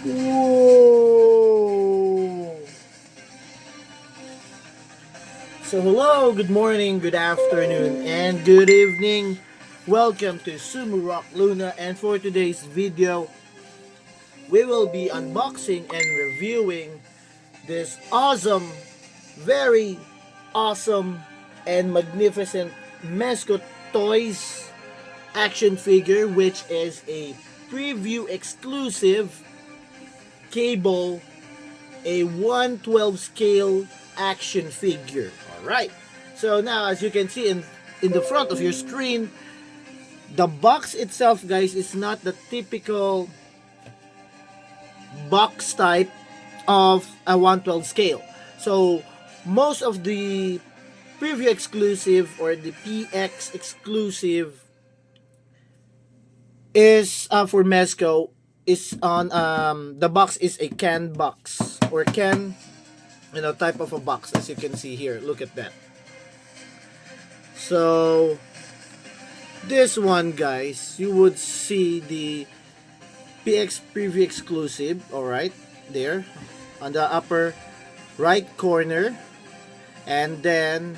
Whoa! So hello, good morning, good afternoon, and good evening. Welcome to Sumo Rock Luna, and for today's video, we will be unboxing and reviewing this awesome, very awesome, and magnificent Mezco Toys action figure, which is a preview exclusive cable, a 112 scale action figure. Alright, so now as you can see in the front of your screen, the box itself, guys, is not the typical box type of a 112 scale. So most of the preview exclusive or the PX exclusive is for Mezco is on the box is a can box or can type of a box, as you can see here. Look at that. So this one, guys, you would see the PX preview exclusive, all right, there on the upper right corner, and then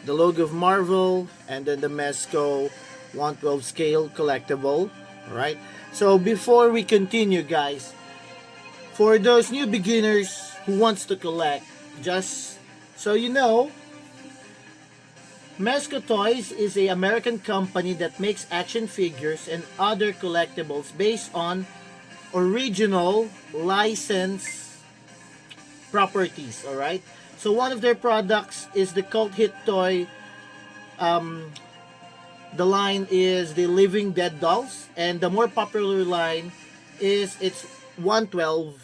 the logo of Marvel, and then the Mezco 112 scale collectible. All right, so before we continue, guys, for those new beginners who wants to collect, just so you know, Mezco Toys is a American company that makes action figures and other collectibles based on original license properties. All right, so one of their products is the cult hit toy. The line is the Living Dead dolls, and the more popular line is its 112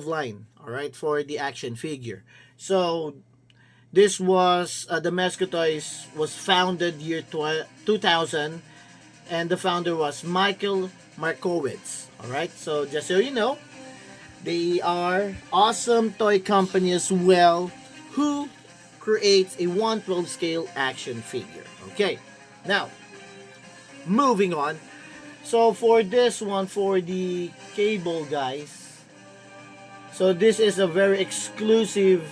line. All right, for the action figure. So this was the Mezco Toys was founded year 2000, and the founder was Michael Markowitz. All right, so just so you know, they are awesome toy company as well, who creates a 112 scale action figure. Okay, now moving on. So for this one, for the cable, guys, so this is a very exclusive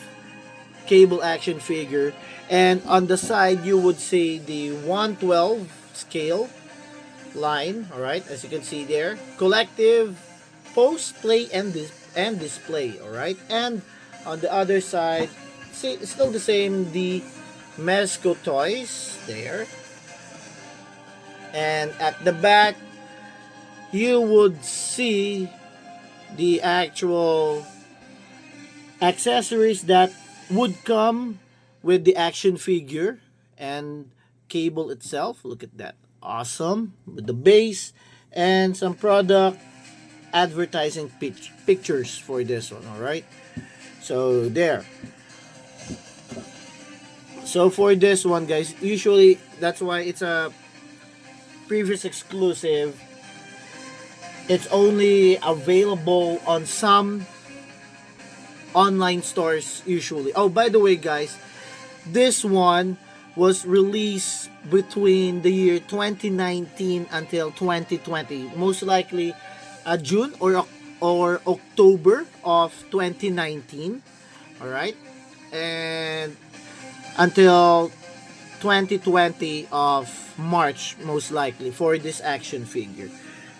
cable action figure, and on the side you would see the 112 scale line. All right, as you can see there, collective, post, play, and display. All right, and on the other side, see, it's still the same, the Mezco Toys there, and at the back you would see the actual accessories that would come with the action figure and cable itself. Look at that, awesome, with the base and some product advertising pictures for this one. All right, so there. So for this one, guys, usually that's why it's a previous exclusive. It's only available on some online stores usually. Oh, by the way, guys, this one was released between the year 2019 until 2020, most likely June or October of 2019. All right, and until 2020 of March, most likely, for this action figure.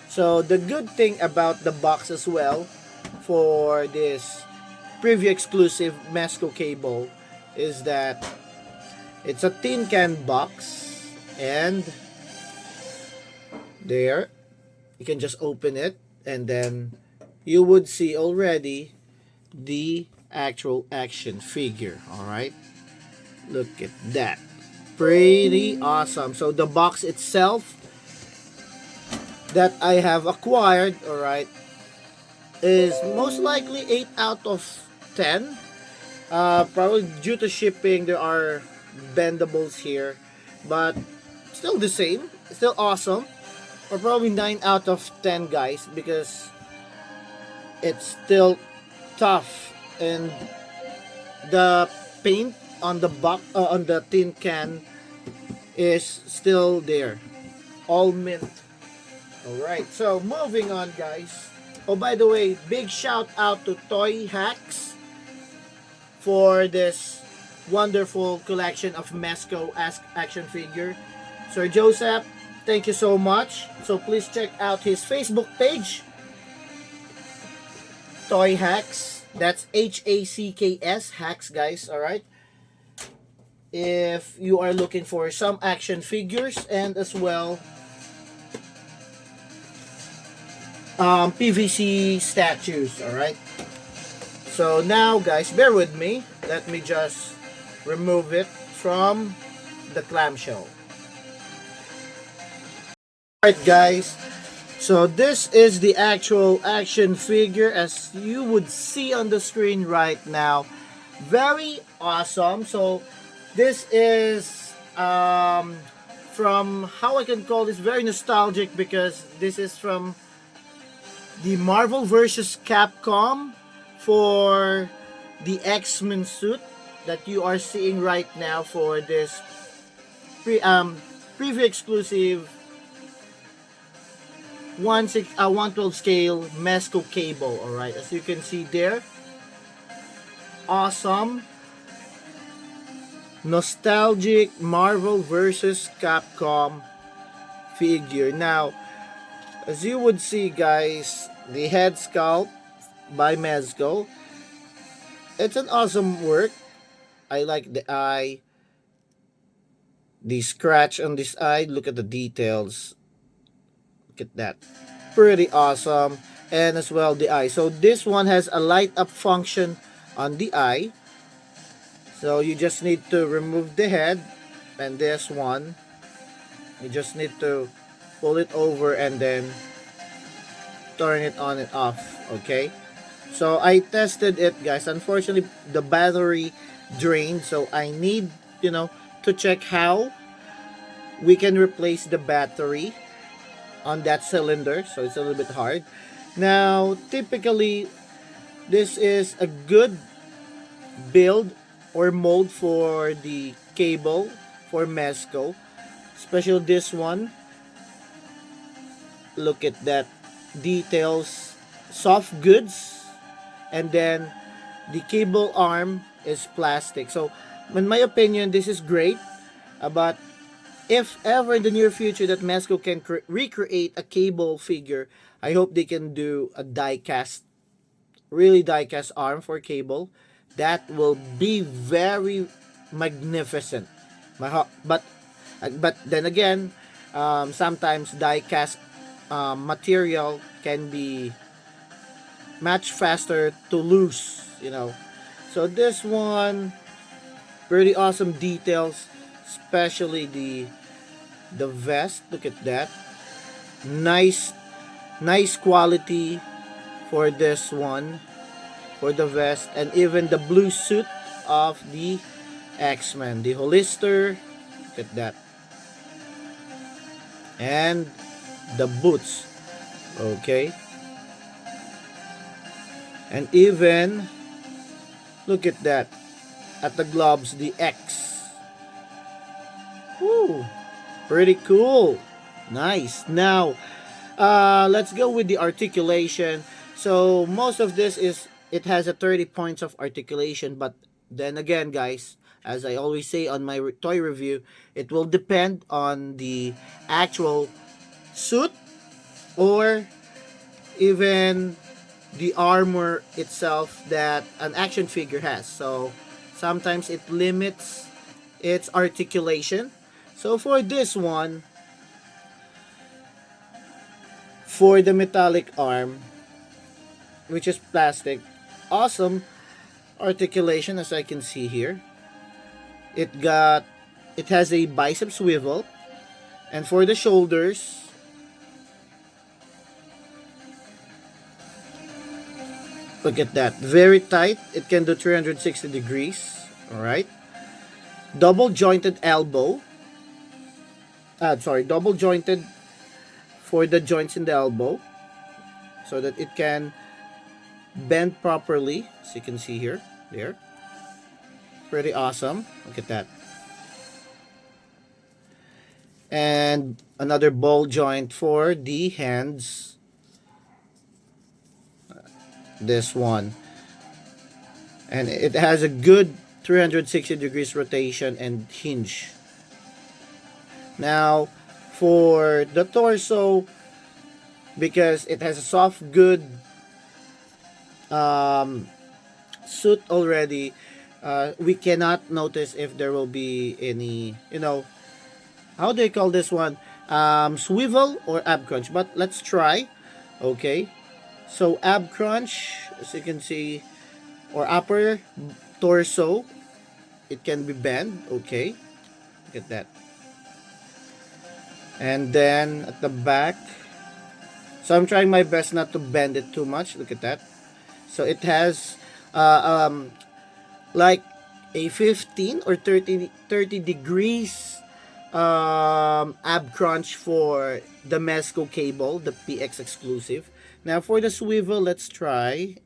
So the good thing about the box as well for this preview exclusive Mezco cable is that it's a tin can box, and there you can just open it, and then you would see already the actual action figure. All right, look at that, pretty awesome. So the box itself that I have acquired, all right, is most likely 8 out of 10. Probably due to shipping, there are bendables here, but still the same, still awesome. Or probably 9 out of 10, guys, because it's still tough, and the paint on the box, on the tin can, is still there, all mint. All right, so moving on, guys. Oh, by the way, big shout out to Toy Hacks for this wonderful collection of Mezco action figure. Sir Joseph, thank you so much. So please check out his Facebook page, Toy Hacks. That's HACKS, hacks, guys. All right. If you are looking for some action figures and as well PVC statues. All right. So now, guys, bear with me. Let me just remove it from the clamshell. Alright, guys. So this is the actual action figure as you would see on the screen right now. Very awesome. So this is from, how I can call this, very nostalgic because this is from the Marvel vs. Capcom for the Xmen suit that you are seeing right now for this preview exclusive 112 scale Mezco cable. Alright, as you can see there, awesome nostalgic Marvel vs. Capcom figure. Now, as you would see, guys, the head sculpt by Mezco, it's an awesome work. I like the eye, the scratch on this eye. Look at the details. Look at that. Pretty awesome. And as well the eye. So this one has a light up function on the eye. So you just need to remove the head. And this one, you just need to pull it over and then turn it on and off. Okay. So I tested it, guys. Unfortunately, the battery drained. So I need, to check how we can replace the battery on that cylinder. So it's a little bit hard. Now, typically, this is a good build or mold for the cable for Mezco. Especially this one. Look at that details. Soft goods. And then the cable arm is plastic. So in my opinion, this is great. But if ever in the near future that Mezco can recreate a cable figure, I hope they can do a die-cast, really die-cast arm for cable. That will be very magnificent. But then again, sometimes die-cast material can be much faster to lose. So this one, pretty awesome details, especially the vest. Look at that. Nice quality for this one, for the vest, and even the blue suit of the Xmen, the holster. Look at that. And the boots. Okay. And even, look at that, at the gloves, the X. Woo, pretty cool. Nice. Now, let's go with the articulation. So, most of this it has a 30 points of articulation. But then again, guys, as I always say on my toy review, it will depend on the actual suit or even the armor itself that an action figure has. So sometimes it limits its articulation. So for this one, for the metallic arm, which is plastic, awesome articulation as I can see here. It has a bicep swivel, and for the shoulders, look at that. Very tight. It can do 360 degrees. Alright. Double jointed elbow. Double jointed for the joints in the elbow. So that it can bend properly. As you can see here. There. Pretty awesome. Look at that. And another ball joint for the hands. this one, and it has a good 360 degrees rotation and hinge. Now for the torso, because it has a soft good um, suit already, we cannot notice if there will be any, how do you call this one, swivel or ab crunch. But let's try. Okay, so ab crunch, as you can see, or upper torso, it can be bent. Okay, look at that. And then at the back, so I'm trying my best not to bend it too much. Look at that. So it has like a 15 or 30 degrees ab crunch for the Mezco cable, the PX exclusive. Now for the swivel, let's try.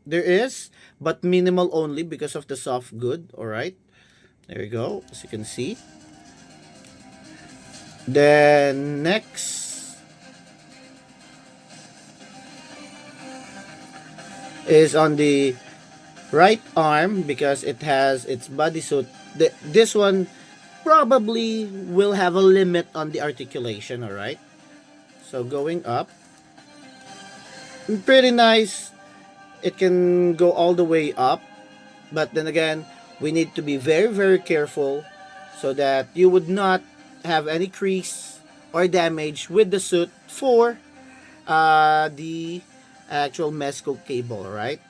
There is, but minimal only because of the soft good. Alright, there you go, as you can see. Then next is on the right arm, because it has its bodysuit. This one probably will have a limit on the articulation. All right, so going up, pretty nice. It can go all the way up, but then again, we need to be very, very careful so that you would not have any crease or damage with the suit for the actual Mezco cable. Right,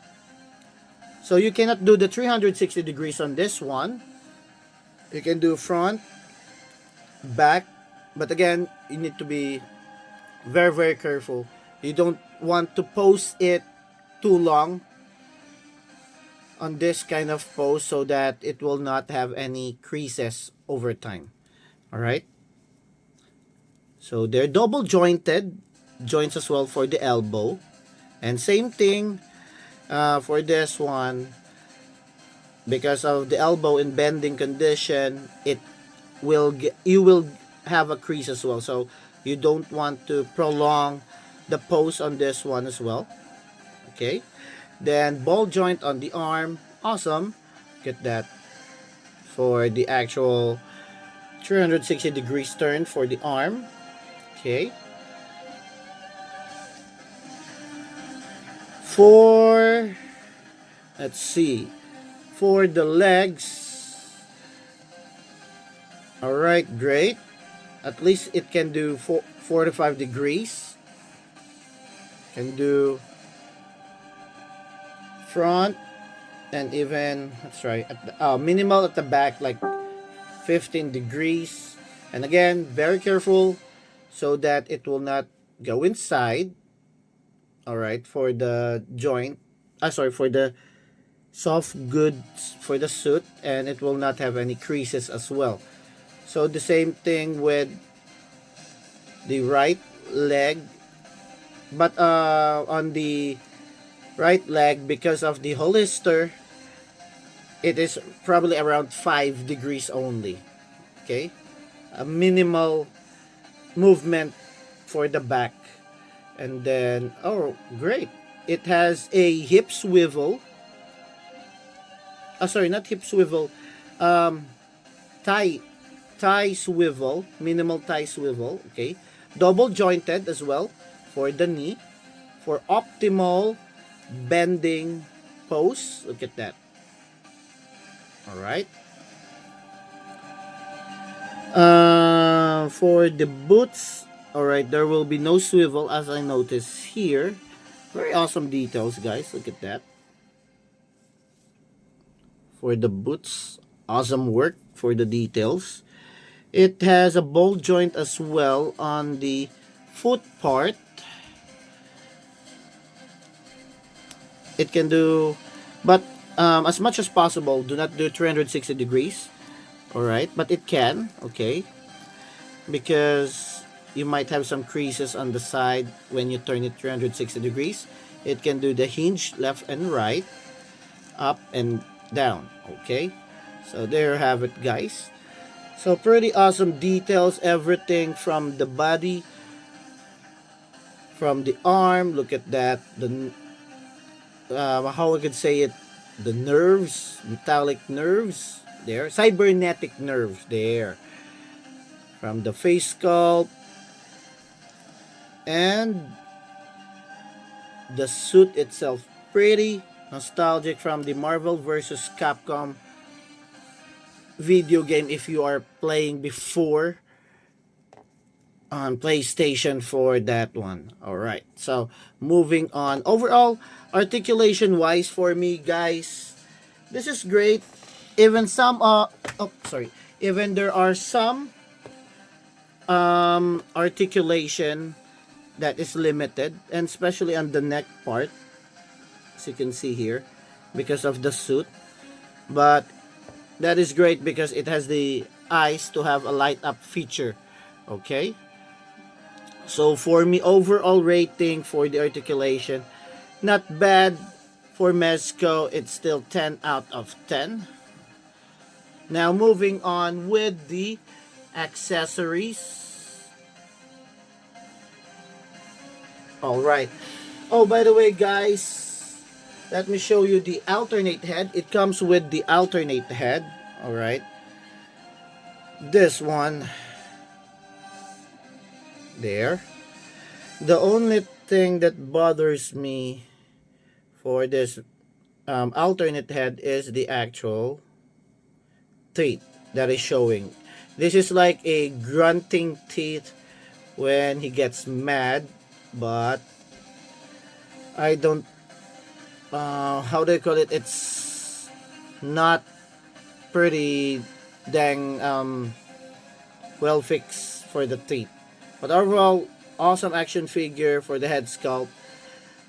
so you cannot do the 360 degrees on this one. You can do front, back, but again, you need to be very, very careful. You don't want to pose it too long on this kind of pose so that it will not have any creases over time. All right, so they're double jointed joints as well for the elbow, and same thing for this one. Because of the elbow in bending condition, you will have a crease as well, so you don't want to prolong the pose on this one as well. Okay, then ball joint on the arm, awesome. Get that for the actual 360 degrees turn for the arm. Okay, for, let's see, for the legs, all right, great. At least it can do 45 degrees. Can do front, and even, let's try at the, minimal at the back, like 15 degrees. And again, very careful so that it will not go inside. All right, for the joint, for the soft goods for the suit, and it will not have any creases as well. So the same thing with the right leg, but on the right leg, because of the holster, it is probably around 5 degrees only. Okay, a minimal movement for the back. And then, oh great, it has a hip swivel. Sorry, not hip swivel, thigh swivel, minimal thigh swivel. Okay, double jointed as well for the knee, for optimal bending pose. Look at that. All right, for the boots, all right, there will be no swivel, as I notice here. Very awesome details, guys. Look at that. For the boots, awesome work for the details. It has a ball joint as well on the foot part. It can do, but as much as possible, do not do 360 degrees. All right, but it can. Okay, because you might have some creases on the side when you turn it 360 degrees. It can do the hinge left and right, up and down. Okay, so there you have it, guys. So pretty awesome details, everything from the body, from the arm. Look at that, the how I could say it, the nerves, metallic nerves there, cybernetic nerves there, from the face sculpt and the suit itself, pretty nostalgic from the Marvel vs. Capcom video game if you are playing before on PlayStation for that one. All right. So, moving on. Overall, articulation wise for me, guys, this is great. Even some even there are some articulation that is limited, and especially on the neck part, as you can see here, because of the suit. But that is great because it has the eyes to have a light up feature. Okay. So for me, overall rating for the articulation, not bad. For Mezco, it's still 10 out of 10. Now moving on with the accessories. Alright. Oh, by the way, guys, let me show you the alternate head. It comes with the alternate head. Alright. This one. There. The only thing that bothers me for this alternate head is the actual teeth that is showing. This is like a grunting teeth when he gets mad, but I don't how do you call it, it's not pretty dang well fixed for the teeth. But overall, awesome action figure for the head sculpt.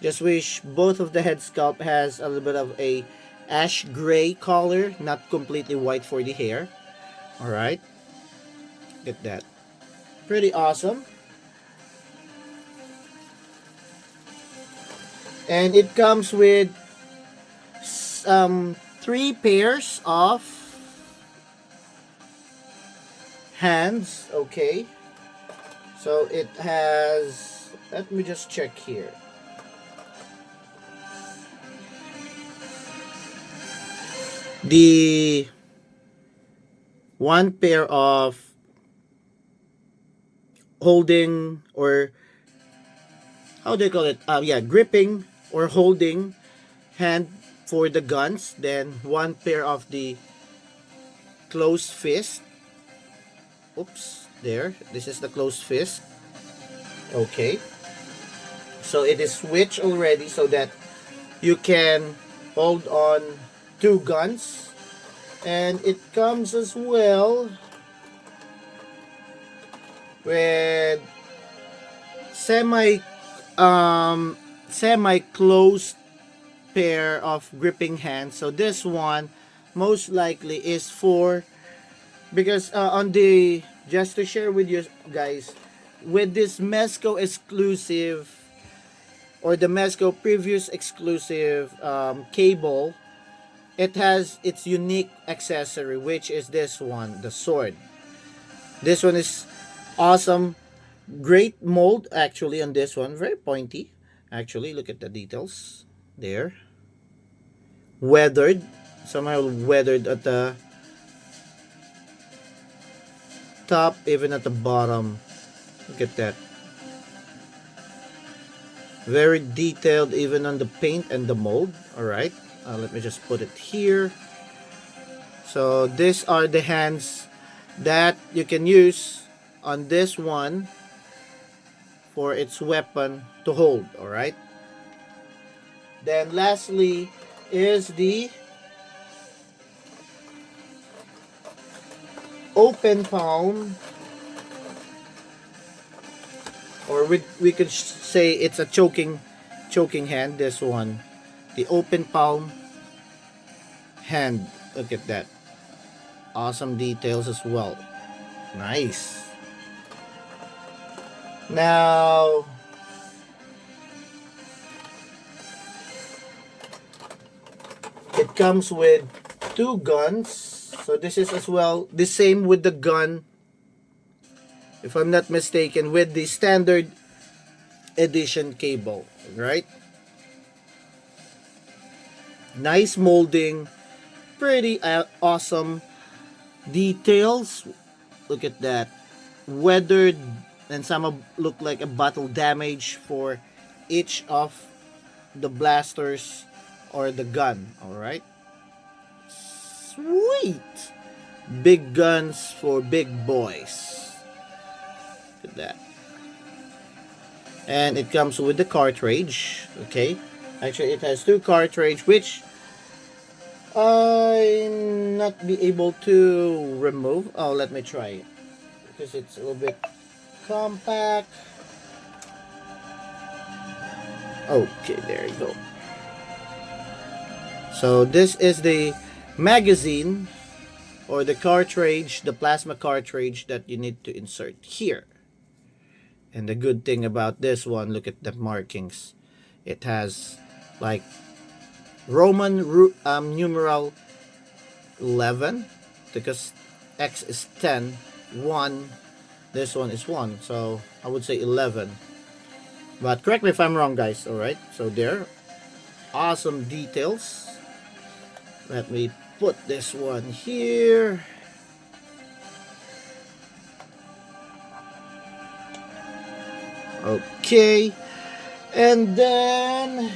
Just wish both of the head sculpt has a little bit of a ash gray color, not completely white for the hair. Alright. Get that. Pretty awesome. And it comes with 3 pairs of hands. Okay. So it has, let me just check here. The one pair of holding, or how do you call it? Gripping or holding hand for the guns. Then one pair of the closed fist. Oops, there. This is the closed fist. Okay. So it is switched already so that you can hold on 2 guns. And it comes as well with semi closed pair of gripping hands. So this one most likely is for, because on the, just to share with you guys, with this Mezco exclusive, or the Mezco previous exclusive cable, it has its unique accessory, which is this one, the sword. This one is awesome. Great mold actually on this one. Very pointy. Actually, look at the details. There. Weathered. Somehow weathered at the top, even at the bottom. Look at that. Very detailed even on the paint and the mold. Alright. Let me just put it here. So these are the hands that you can use on this one for its weapon to hold. Alright. Then lastly is the open palm, or we could say it's a choking hand. This one, the open palm hand. Look at that. Awesome details as well. Nice. Now, it comes with 2 guns. So this is as well the same with the gun, if I'm not mistaken, with the standard edition cable, right? Nice molding, pretty awesome details. Look at that. Weathered, and some look like a battle damage for each of the blasters or the gun. Alright. Sweet! Big guns for big boys. Look at that. And it comes with the cartridge. Okay. Actually, it has two cartridge, which I not be able to remove. Oh, let me try it because it's a little bit compact. Okay, there you go. So this is the magazine or the cartridge, the plasma cartridge that you need to insert here. And the good thing about this one, look at the markings. It has like Roman numeral 11 because X is 10, 1, this one is 1, so I would say 11. But correct me if I'm wrong, guys. Alright, so there. Awesome details. Let me put this one here. Okay. And then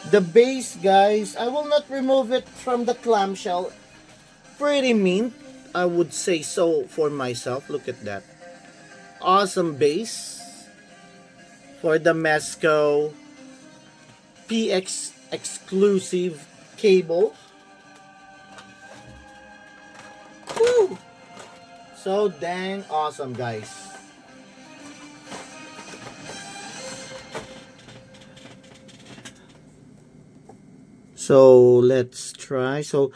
the base, guys, I will not remove it from the clamshell. Pretty mean, I would say so for myself. Look at that. Awesome base for the Mezco PX exclusive cable. Woo! So dang awesome, guys. So let's try. So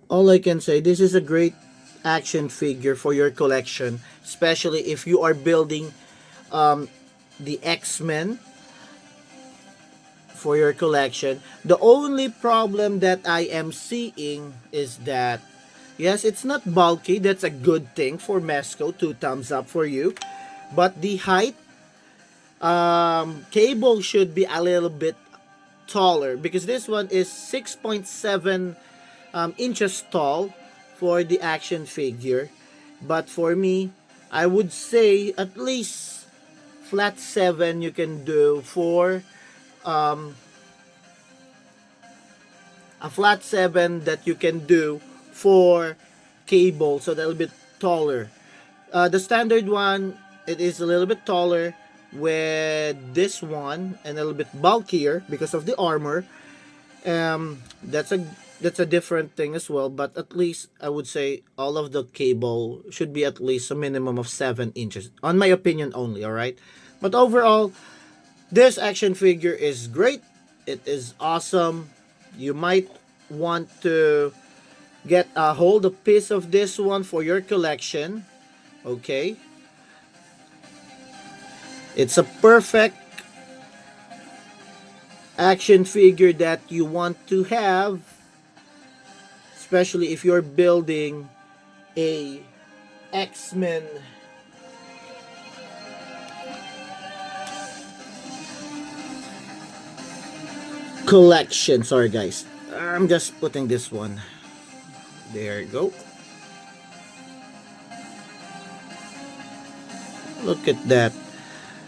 all I can say, this is a great action figure for your collection, especially if you are building the Xmen for your collection. The only problem that I am seeing is that, yes, it's not bulky. That's a good thing for Mezco. 2 thumbs up for you. But the height, cable should be a little bit taller because this one is 6.7 inches tall for the action figure. But for me, I would say at least flat 7 you can do for a flat 7 that you can do for cable, so that'll be taller. The standard one, it is a little bit taller with this one and a little bit bulkier because of the armor. That's a different thing as well, but at least I would say all of the cable should be at least a minimum of 7 inches, on my opinion only. All right, but overall, this action figure is great. It is awesome. You might want to get a hold of piece of this one for your collection. Okay, it's a perfect action figure that you want to have, especially if you're building a Xmen collection. Sorry, guys. I'm just putting this one. There you go. Look at that.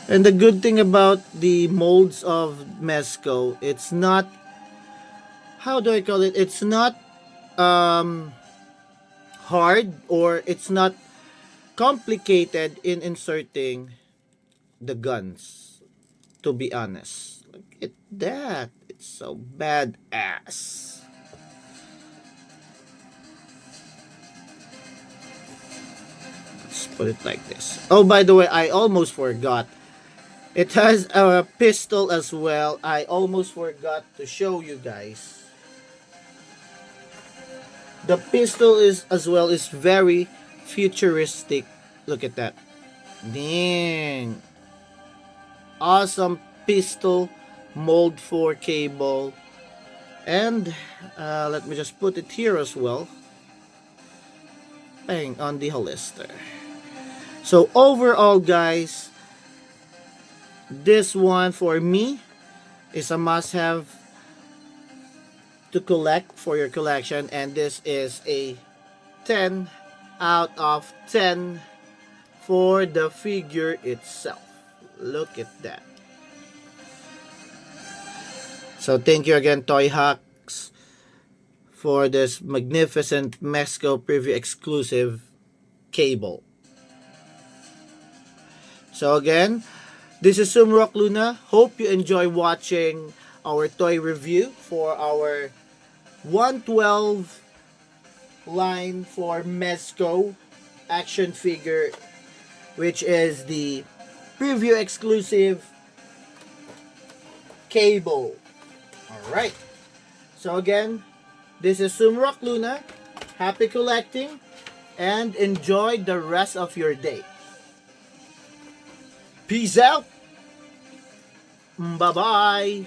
And the good thing about the molds of Mezco, it's not, how do I call it? It's not hard, or it's not complicated in inserting the guns, to be honest. Look at that. It's so badass. Let's put it like this. Oh, by the way, I almost forgot. It has a pistol as well. I almost forgot to show you guys. The pistol is as well is very futuristic. Look at that. Dang. Awesome pistol mold for cable. And let me just put it here as well. Bang, on the holster. So overall, guys, this one for me is a must-have to collect for your collection, and this is a 10 out of 10 for the figure itself. Look at that. So thank you again, Toy Hawks, for this magnificent Mezco preview exclusive cable. So again, this is Sumrock Luna. Hope you enjoy watching our toy review for our 112 line for Mezco action figure, which is the preview exclusive cable. Alright. So again, this is Sumrock Luna. Happy collecting and enjoy the rest of your day. Peace out. Bye-bye.